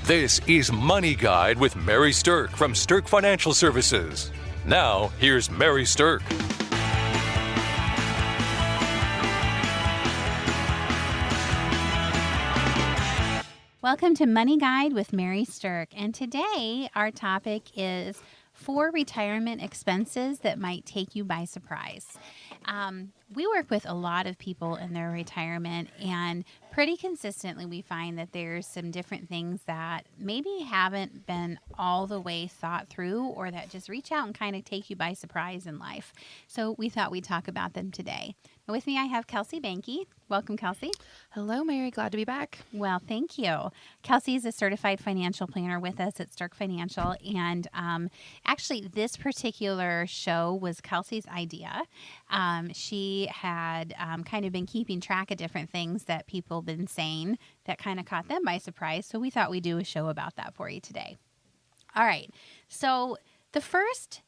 This is Money Guide with Mary Sterk from Sterk Financial Services. Now, here's Mary Sterk. Welcome to Money Guide with Mary Sterk. And today our topic is 4 retirement expenses that might take you by surprise. We work with a lot of people in their retirement, and pretty consistently we find that there's some different things that maybe haven't been all the way thought through, or that just reach out and kind of take you by surprise in life. So we thought we'd talk about them today. With me I have Kelsey Bankey. Welcome, Kelsey. Hello, Mary. Glad to be back. Well, thank you. Kelsey is a certified financial planner with us at Sterk Financial, and actually this particular show was Kelsey's idea. She had kind of been keeping track of different things that people have been saying that kind of caught them by surprise, so we thought we'd do a show about that for you today. All right, so the first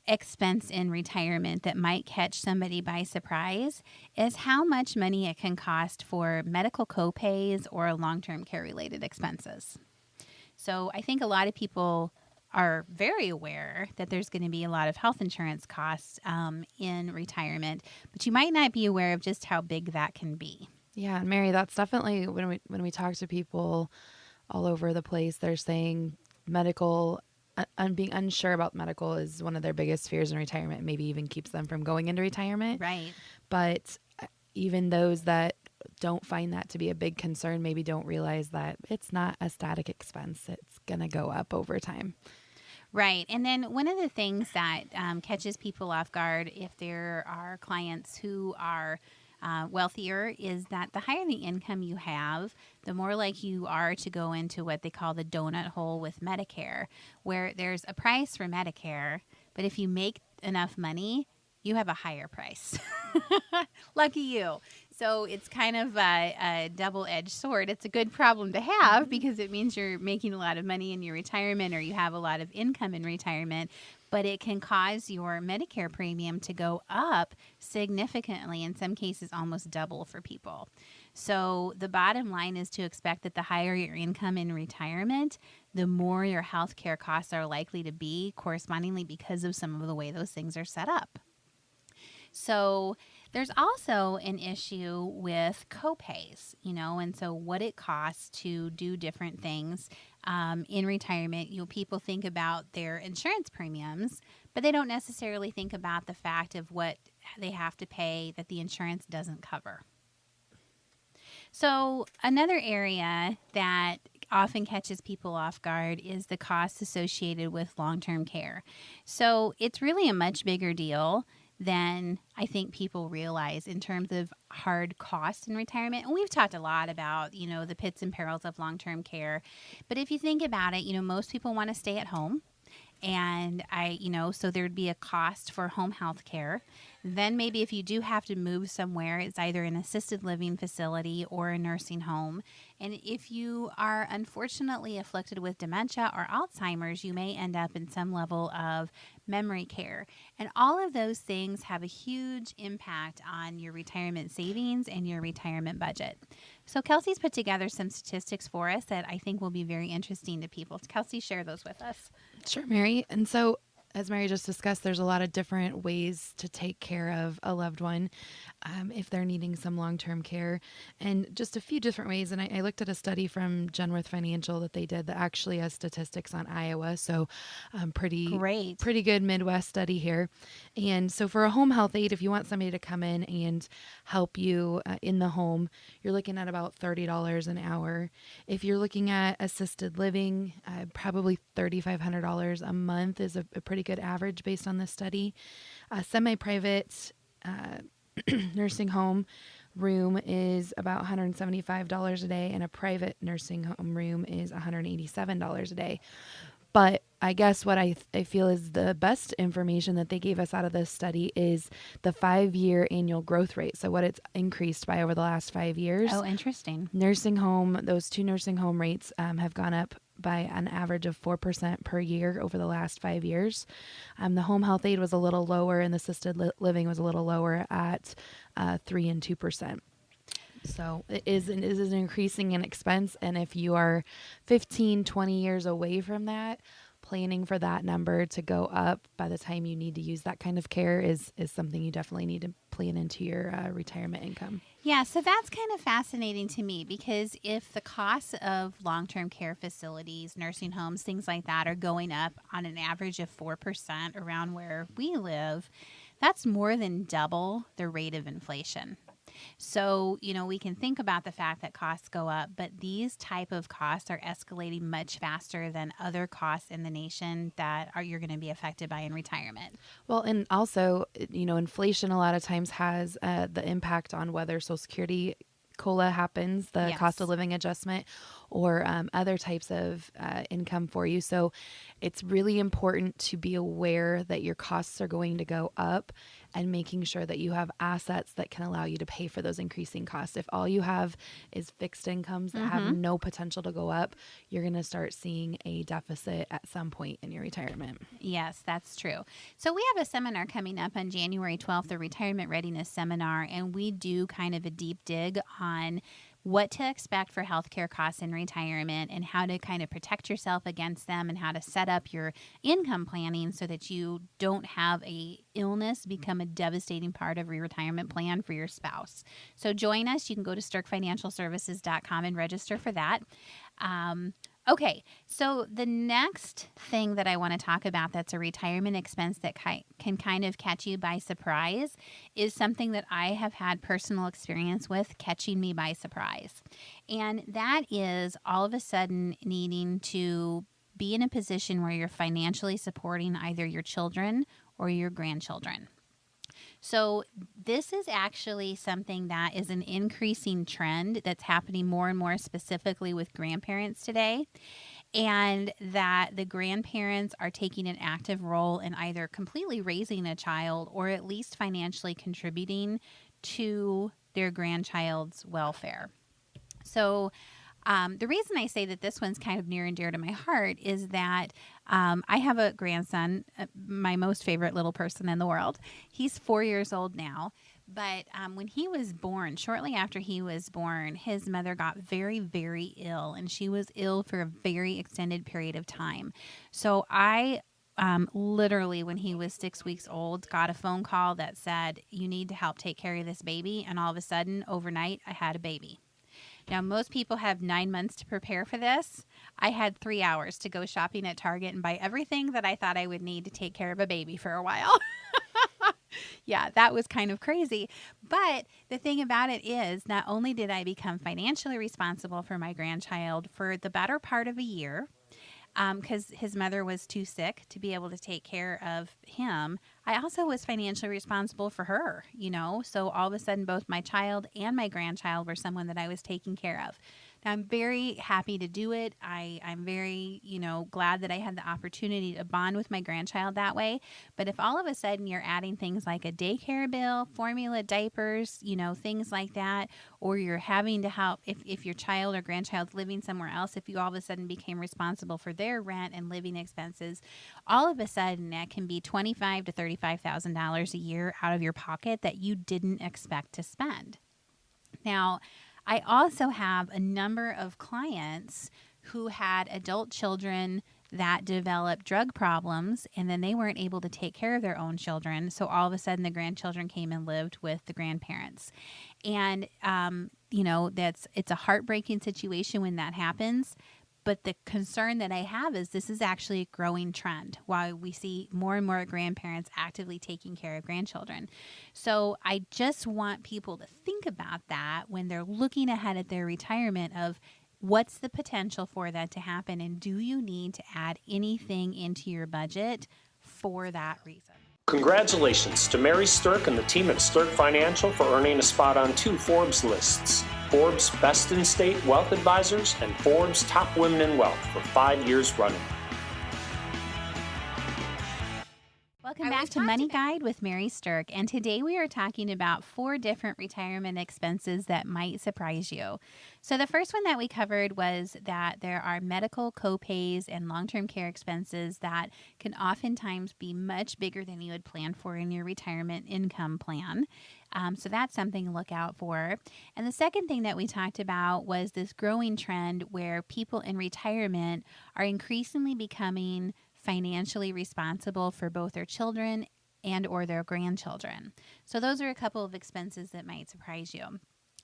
expense in retirement that might catch somebody by surprise is how much money it can cost for medical copays or long-term care related expenses. So I think a lot of people are very aware that there's going to be a lot of health insurance costs in retirement, but you might not be aware of just how big that can be. Yeah, Mary, that's definitely when we talk to people all over the place, they're saying medical, being unsure about medical is one of their biggest fears in retirement, maybe even keeps them from going into retirement. Right. But even those that don't find that to be a big concern maybe don't realize that it's not a static expense. It's going to go up over time. Right. And then one of the things that catches people off guard if there are clients who are wealthier is that the higher the income you have, the more like you are to go into what they call the donut hole with Medicare, where there's a price for Medicare, but if you make enough money, you have a higher price. Lucky you. So it's kind of a double-edged sword. It's a good problem to have because it means you're making a lot of money in your retirement, or you have a lot of income in retirement, but it can cause your Medicare premium to go up significantly, in some cases almost double for people. So the bottom line is to expect that the higher your income in retirement, the more your health care costs are likely to be correspondingly because of some of the way those things are set up. So there's also an issue with copays, and so what it costs to do different things in retirement. People think about their insurance premiums, but they don't necessarily think about the fact of what they have to pay that the insurance doesn't cover. So another area that often catches people off guard is the costs associated with long-term care. So it's really a much bigger deal than I think people realize in terms of hard costs in retirement. And we've talked a lot about, the pits and perils of long-term care. But if you think about it, most people want to stay at home. And so there'd be a cost for home health care. Then maybe if you do have to move somewhere, it's either an assisted living facility or a nursing home. And if you are unfortunately afflicted with dementia or Alzheimer's, you may end up in some level of memory care. And all of those things have a huge impact on your retirement savings and your retirement budget. So Kelsey's put together some statistics for us that I think will be very interesting to people. Kelsey, share those with us. Sure, Mary. And so, as Mary just discussed, there's a lot of different ways to take care of a loved one if they're needing some long-term care, and just a few different ways. And I looked at a study from Genworth Financial that they did that actually has statistics on Iowa, so pretty good Midwest study here. And so for a home health aide, if you want somebody to come in and help you in the home, you're looking at about $30 an hour. If you're looking at assisted living, probably $3,500 a month is a pretty good average based on this study. Semi-private nursing home room is about $175 a day, and a private nursing home room is $187 a day. But I guess what I feel is the best information that they gave us out of this study is the 5-year annual growth rate. So what it's increased by over the last 5 years. Oh, interesting. Nursing home, those 2 nursing home rates have gone up by an average of 4% per year over the last 5 years. The home health aid was a little lower, and the assisted living was a little lower at 3% and 2%. So it is an increasing in expense. And if you are 15, 20 years away from that, planning for that number to go up by the time you need to use that kind of care is something you definitely need to plan into your retirement income. Yeah, so that's kind of fascinating to me because if the costs of long-term care facilities, nursing homes, things like that are going up on an average of 4% around where we live, that's more than double the rate of inflation. So, we can think about the fact that costs go up, but these type of costs are escalating much faster than other costs in the nation that you're going to be affected by in retirement. Well, and also, inflation a lot of times has the impact on whether Social Security COLA happens, the Yes. cost of living adjustment, or other types of income for you. So it's really important to be aware that your costs are going to go up and making sure that you have assets that can allow you to pay for those increasing costs. If all you have is fixed incomes that have no potential to go up, you're going to start seeing a deficit at some point in your retirement. Yes, that's true. So we have a seminar coming up on January 12th, the Retirement Readiness Seminar, and we do kind of a deep dig on what to expect for healthcare costs in retirement and how to kind of protect yourself against them and how to set up your income planning so that you don't have a illness become a devastating part of your retirement plan for your spouse. So join us. You can go to SterkFinancialServices.com and register for that. Okay, so the next thing that I want to talk about that's a retirement expense that can kind of catch you by surprise is something that I have had personal experience with catching me by surprise. And that is all of a sudden needing to be in a position where you're financially supporting either your children or your grandchildren. So this is actually something that is an increasing trend that's happening more and more specifically with grandparents today, and that the grandparents are taking an active role in either completely raising a child or at least financially contributing to their grandchild's welfare. So the reason I say that this one's kind of near and dear to my heart is that I have a grandson, my most favorite little person in the world. He's 4 years old now. But when he was born, shortly after he was born, his mother got very, very ill. And she was ill for a very extended period of time. So I literally, when he was 6 weeks old, got a phone call that said, you need to help take care of this baby. And all of a sudden, overnight, I had a baby. Now, most people have 9 months to prepare for this. I had 3 hours to go shopping at Target and buy everything that I thought I would need to take care of a baby for a while. Yeah, that was kind of crazy. But the thing about it is, not only did I become financially responsible for my grandchild for the better part of a year, because his mother was too sick to be able to take care of him, I also was financially responsible for her, So all of a sudden, both my child and my grandchild were someone that I was taking care of. Now, I'm very happy to do it. I'm very, glad that I had the opportunity to bond with my grandchild that way. But if all of a sudden you're adding things like a daycare bill, formula, diapers, things like that, or you're having to help if your child or grandchild's living somewhere else, if you all of a sudden became responsible for their rent and living expenses, all of a sudden that can be $25,000 to $35,000 a year out of your pocket that you didn't expect to spend. Now, I also have a number of clients who had adult children that developed drug problems, and then they weren't able to take care of their own children. So all of a sudden, the grandchildren came and lived with the grandparents. And, it's a heartbreaking situation when that happens. But the concern that I have is this is actually a growing trend while we see more and more grandparents actively taking care of grandchildren. So I just want people to think about that when they're looking ahead at their retirement of what's the potential for that to happen, and do you need to add anything into your budget for that reason? Congratulations to Mary Sterk and the team at Sterk Financial for earning a spot on 2 Forbes lists, Forbes Best in State Wealth Advisors and Forbes Top Women in Wealth for 5 years running. Welcome back to Money Guide with Mary Sterk, and today we are talking about 4 different retirement expenses that might surprise you. So the first one that we covered was that there are medical copays and long-term care expenses that can oftentimes be much bigger than you had planned for in your retirement income plan. So that's something to look out for. And the second thing that we talked about was this growing trend where people in retirement are increasingly becoming financially responsible for both their children and or their grandchildren. So those are a couple of expenses that might surprise you.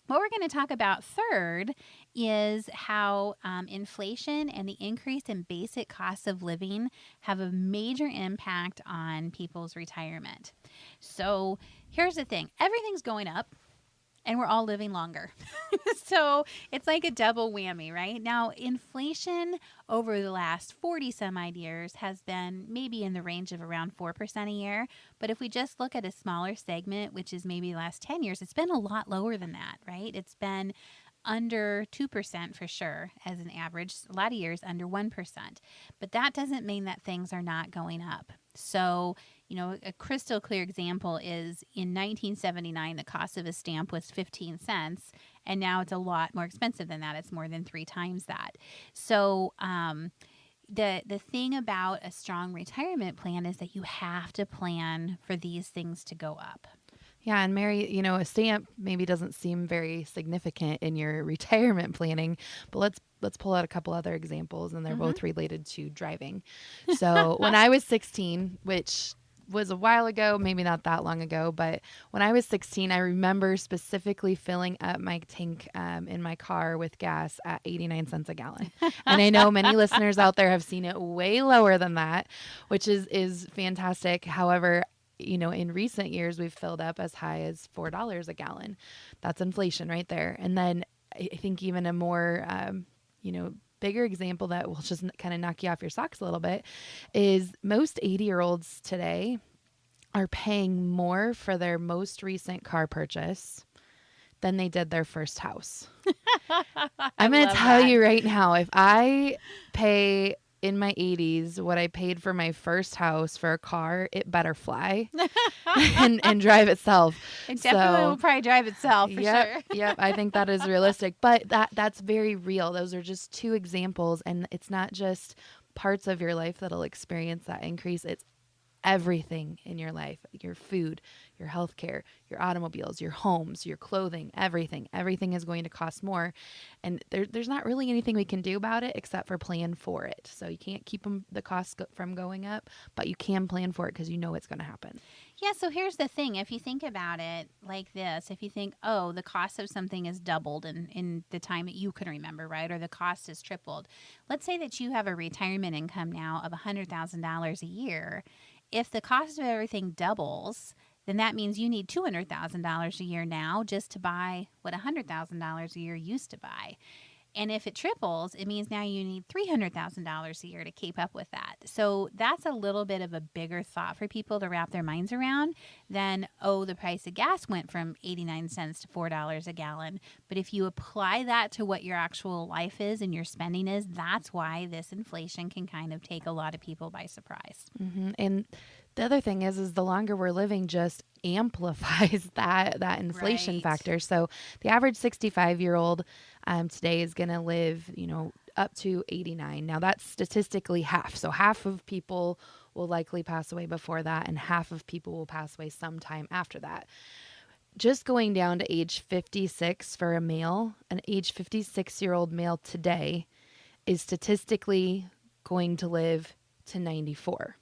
What we're going to talk about third is how inflation and the increase in basic costs of living have a major impact on people's retirement. So here's the thing. Everything's going up. And we're all living longer. So it's like a double whammy, right? Now, inflation over the last 40 some odd years has been maybe in the range of around 4% a year. But if we just look at a smaller segment, which is maybe the last 10 years, it's been a lot lower than that, right? It's been under 2% for sure as an average, a lot of years under 1%. But that doesn't mean that things are not going up. So, a crystal clear example is in 1979, the cost of a stamp was 15 cents, and now it's a lot more expensive than that. It's more than 3 times that. So, the thing about a strong retirement plan is that you have to plan for these things to go up. Yeah, and Mary, a stamp maybe doesn't seem very significant in your retirement planning, but let's pull out a couple other examples, and they're both related to driving. So when I was 16, which was a while ago, maybe not that long ago, but when I was 16, I remember specifically filling up my tank in my car with gas at 89 cents a gallon. And I know many listeners out there have seen it way lower than that, which is fantastic. However, in recent years, we've filled up as high as $4 a gallon. That's inflation right there. And then I think even a more, bigger example that will just kind of knock you off your socks a little bit is most 80-year-olds today are paying more for their most recent car purchase than they did their first house. I'm going to tell you right now, if I pay in my 80s what I paid for my first house for a car, it better fly and drive itself. It definitely will probably drive itself for sure. Yep, I think that is realistic. But that's very real. Those are just 2 examples, and it's not just parts of your life that'll experience that increase. It's everything in your life, your food, your healthcare, your automobiles, your homes, your clothing, everything is going to cost more. And there's not really anything we can do about it except for plan for it. So you can't keep the costs from going up, but you can plan for it because you know it's going to happen. Yeah, so here's the thing. If you think about it like this, if you think, oh, the cost of something is doubled in the time that you can remember, right? Or the cost is tripled. Let's say that you have a retirement income now of $100,000 a year. If the cost of everything doubles, then that means you need $200,000 a year now just to buy what $100,000 a year used to buy. And if it triples, it means now you need $300,000 a year to keep up with that. So that's a little bit of a bigger thought for people to wrap their minds around than, oh, the price of gas went from 89 cents to $4 a gallon. But if you apply that to what your actual life is and your spending is, that's why this inflation can kind of take a lot of people by surprise. Mm-hmm. And the other thing is the longer we're living just amplifies that inflation factor. So the average 65-year-old today is going to live, up to 89. Now that's statistically half. So half of people will likely pass away before that, and half of people will pass away sometime after that. Just going down to age 56 for a male, an age 56-year-old male today is statistically going to live to 94.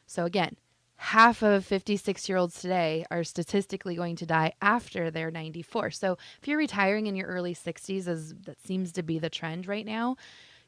So again, half of 56-year-olds today are statistically going to die after they're 94. So if you're retiring in your early 60s, as that seems to be the trend right now,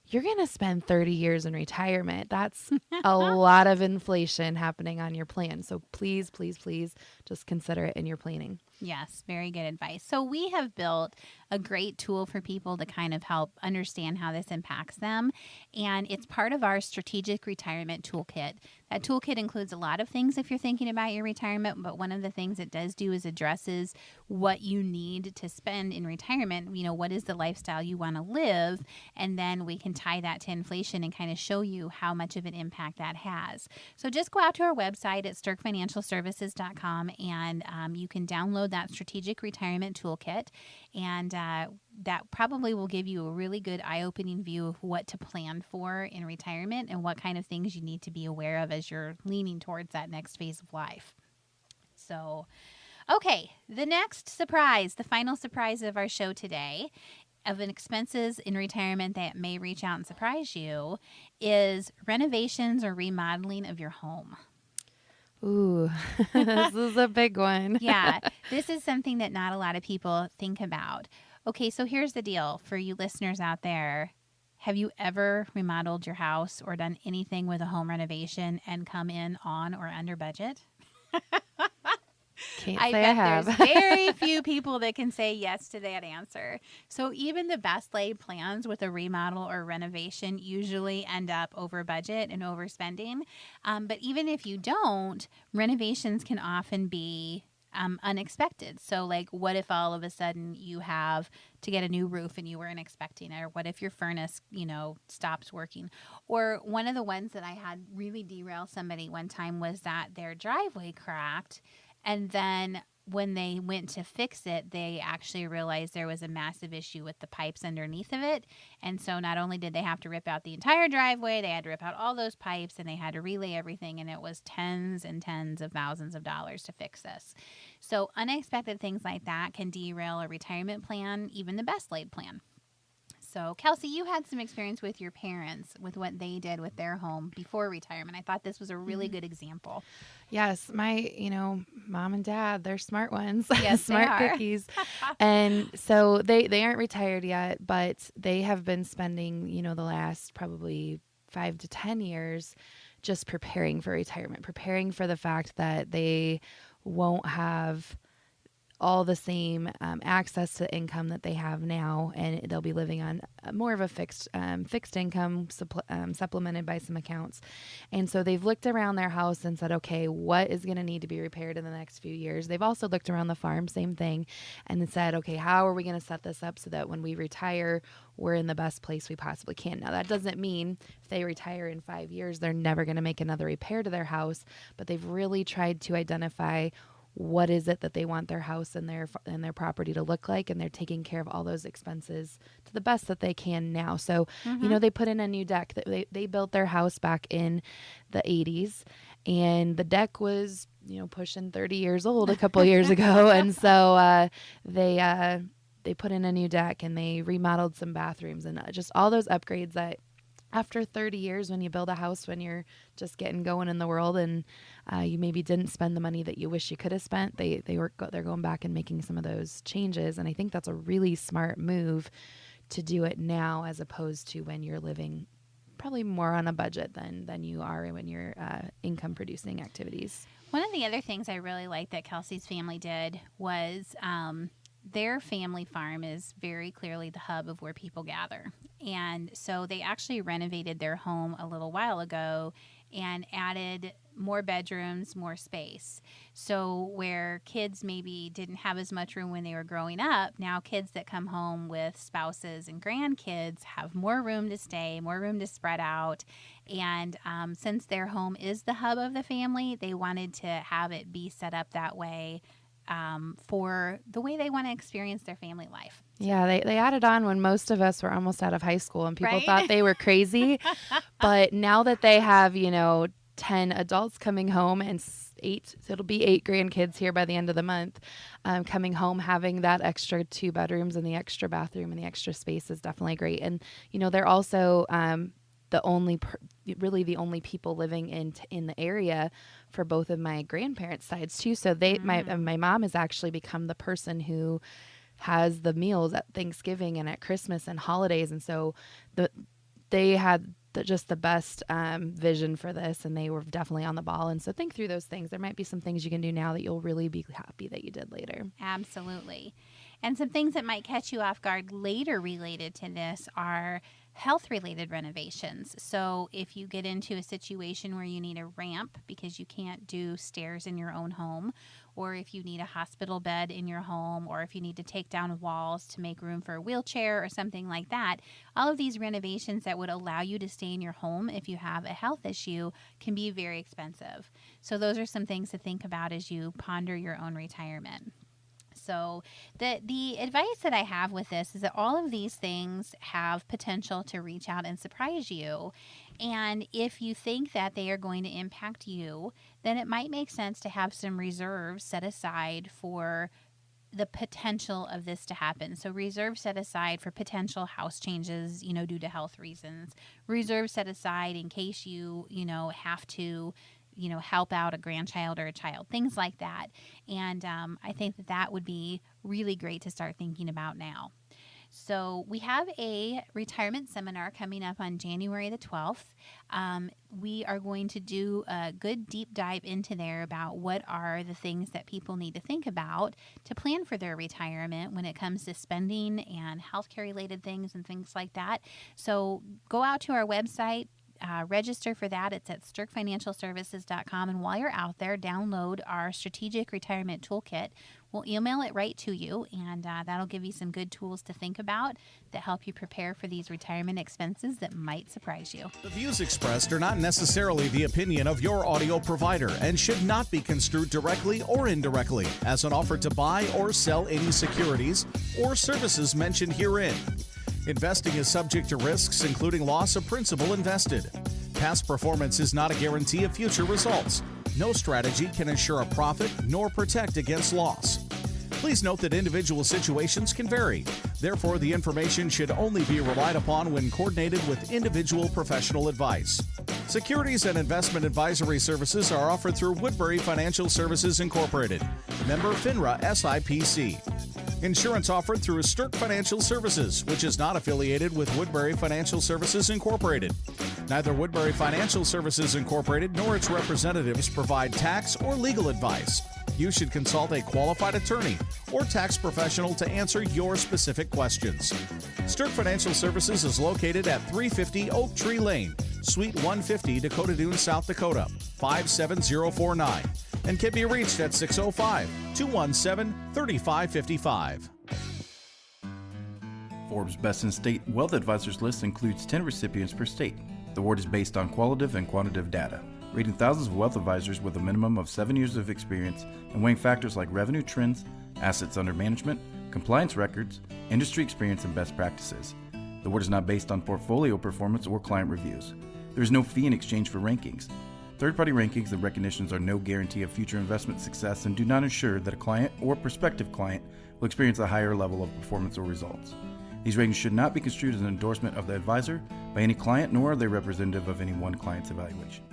you're going to spend 30 years in retirement. That's a lot of inflation happening on your plan. So please, please, please just consider it in your planning. Yes, very good advice. So we have built a great tool for people to kind of help understand how this impacts them. And it's part of our strategic retirement toolkit. That toolkit includes a lot of things if you're thinking about your retirement, but one of the things it does do is addresses what you need to spend in retirement. What is the lifestyle you want to live? And then we can tie that to inflation and kind of show you how much of an impact that has. So just go out to our website at sterkfinancialservices.com and you can download that strategic retirement toolkit, and that probably will give you a really good eye-opening view of what to plan for in retirement and what kind of things you need to be aware of as you're leaning towards that next phase of life. So, Okay, the next surprise, the final surprise of our show today, of an expenses in retirement that may reach out and surprise you, is renovations or remodeling of your home. Ooh, this is a big one. Yeah, this is something that not a lot of people think about. Okay, so here's the deal for you listeners out there. Have you ever remodeled your house or done anything with a home renovation and come in on or under budget? Can't I say bet I have. there's very few people that can say yes to that answer. So even the best laid plans with a remodel or renovation usually end up over budget and overspending. But even if you don't, renovations can often be unexpected. So like, what if all of a sudden you have to get a new roof and you weren't expecting it? Or what if your furnace, stops working? Or one of the ones that I had really derail somebody one time was that their driveway cracked. And then when they went to fix it, they actually realized there was a massive issue with the pipes underneath of it. And so not only did they have to rip out the entire driveway, they had to rip out all those pipes and they had to relay everything. And it was tens and tens of thousands of dollars to fix this. So unexpected things like that can derail a retirement plan, even the best laid plan. So, Kelsey, you had some experience with your parents with what they did with their home before retirement. I thought this was a really good example. Yes, my, mom and dad, they're smart ones. Yes, smart they are. cookies. And so they aren't retired yet, but they have been spending, the last probably 5 to 10 years just preparing for retirement, preparing for the fact that they won't have all the same access to income that they have now, and they'll be living on more of a fixed income supplemented by some accounts. And so they've looked around their house and said, okay, what is going to need to be repaired in the next few years? They've also looked around the farm, same thing, and said, okay, how are we going to set this up so that when we retire, we're in the best place we possibly can? Now, that doesn't mean if they retire in 5 years, they're never going to make another repair to their house, but they've really tried to identify what is it that they want their house and their property to look like, and they're taking care of all those expenses to the best that they can now. So, they put in a new deck. They built their house back in the 80s, and the deck was, pushing 30 years old a couple years ago. And so they put in a new deck and they remodeled some bathrooms and just all those upgrades that after 30 years, when you build a house, when you're just getting going in the world and you maybe didn't spend the money that you wish you could have spent, they're going back and making some of those changes. And I think that's a really smart move to do it now, as opposed to when you're living probably more on a budget than you are when you're income producing activities. One of the other things I really liked that Kelsey's family did was their family farm is very clearly the hub of where people gather. And so they actually renovated their home a little while ago and added more bedrooms, more space. So where kids maybe didn't have as much room when they were growing up, now kids that come home with spouses and grandkids have more room to stay, more room to spread out. And since their home is the hub of the family, they wanted to have it be set up that way for the way they want to experience their family life. Yeah, they added on when most of us were almost out of high school and people Right? thought they were crazy. But now that they have, 10 adults coming home and it'll be 8 grandkids here by the end of the month, coming home, having that extra 2 bedrooms and the extra bathroom and the extra space is definitely great. And, they're also the only people living in the area for both of my grandparents' sides too. So my mom has actually become the person who has the meals at Thanksgiving and at Christmas and holidays. And so they had just the best vision for this, and they were definitely on the ball. And so think through those things. There might be some things you can do now that you'll really be happy that you did later. Absolutely. And some things that might catch you off guard later related to this are health-related renovations. So if you get into a situation where you need a ramp because you can't do stairs in your own home, or if you need a hospital bed in your home, or if you need to take down walls to make room for a wheelchair or something like that, all of these renovations that would allow you to stay in your home if you have a health issue can be very expensive. So those are some things to think about as you ponder your own retirement. So the advice that I have with this is that all of these things have potential to reach out and surprise you. And if you think that they are going to impact you, then it might make sense to have some reserves set aside for the potential of this to happen. So reserve set aside for potential house changes, due to health reasons. Reserve set aside in case you have to, help out a grandchild or a child, things like that. And I think that would be really great to start thinking about now. So we have a retirement seminar coming up on January the 12th. We are going to do a good deep dive into there about what are the things that people need to think about to plan for their retirement when it comes to spending and healthcare related things and things like that. So go out to our website. Register for that. It's at SterkFinancialServices.com. And while you're out there, download our Strategic Retirement Toolkit. We'll email it right to you, and that'll give you some good tools to think about that help you prepare for these retirement expenses that might surprise you. The views expressed are not necessarily the opinion of your audio provider and should not be construed directly or indirectly as an offer to buy or sell any securities or services mentioned herein. Investing is subject to risks, including loss of principal invested. Past performance is not a guarantee of future results. No strategy can ensure a profit nor protect against loss. Please note that individual situations can vary. Therefore, the information should only be relied upon when coordinated with individual professional advice. Securities and investment advisory services are offered through Woodbury Financial Services Incorporated, member FINRA SIPC. Insurance offered through Sterk Financial Services, which is not affiliated with Woodbury Financial Services Incorporated. Neither Woodbury Financial Services Incorporated nor its representatives provide tax or legal advice. You should consult a qualified attorney or tax professional to answer your specific questions. Sterk Financial Services is located at 350 Oak Tree Lane, Suite 150, Dakota Dunes, South Dakota, 57049. And can be reached at 605-217-3555. Forbes' Best in State Wealth Advisors list includes 10 recipients per state. The award is based on qualitative and quantitative data, rating thousands of wealth advisors with a minimum of 7 years of experience and weighing factors like revenue trends, assets under management, compliance records, industry experience, and best practices. The award is not based on portfolio performance or client reviews. There is no fee in exchange for rankings. Third-party rankings and recognitions are no guarantee of future investment success and do not ensure that a client or prospective client will experience a higher level of performance or results. These ratings should not be construed as an endorsement of the advisor by any client, nor are they representative of any one client's evaluation.